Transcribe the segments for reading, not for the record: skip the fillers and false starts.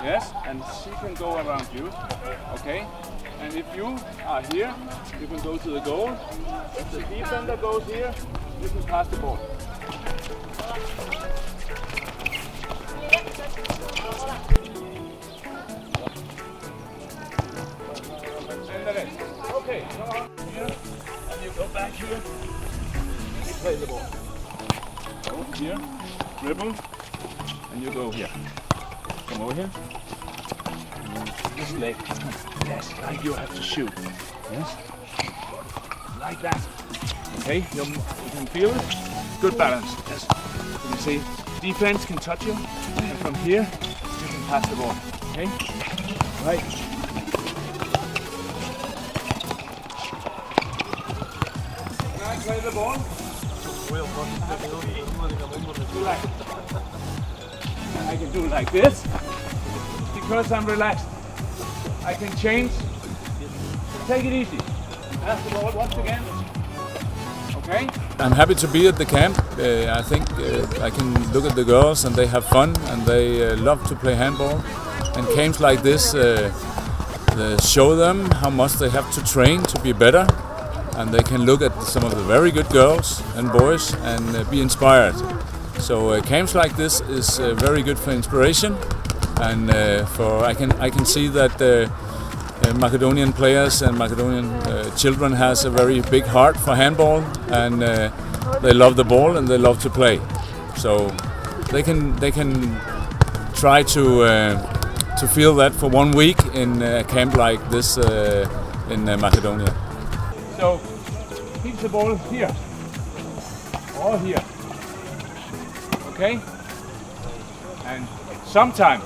Yes, and she can go around you. Okay? And if you are here, you can go to the goal. If the defender goes here, you can pass the ball. Okay, come on here, and you go back here. You play the ball. Go here, dribble, and you go here. Come over here. This leg. Yes, like you have to shoot. Yes. Like that. Okay, you can feel it. Good balance. Yes. You can see defense can touch you, and from here you can pass the ball. Okay. Right. Can I play the ball? I can do like this because I'm relaxed. I can change. Take it easy. Pass the ball once again. Okay? I'm happy to be at the camp. I think I can look at the girls and they have fun and they love to play handball. And camps like this show them how much they have to train to be better. And they can look at some of the very good girls and boys and be inspired. So camps like this is very good for inspiration, and I can see that Macedonian players and Macedonian children has a very big heart for handball, and they love the ball and they love to play. So they can try to feel that for 1 week in a camp like this in Macedonia. So keep the ball here or here. Okay? And sometimes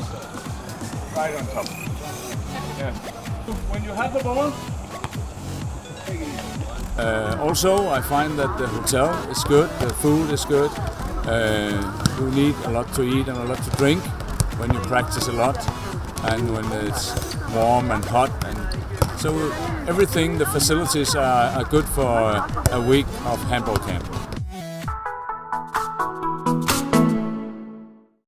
right on top. Yeah. When you have the ball, take it easy. Also, I find that the hotel is good, the food is good. You need a lot to eat and a lot to drink when you practice a lot, and when it's warm and hot. And so everything, the facilities are good for a week of handball camp.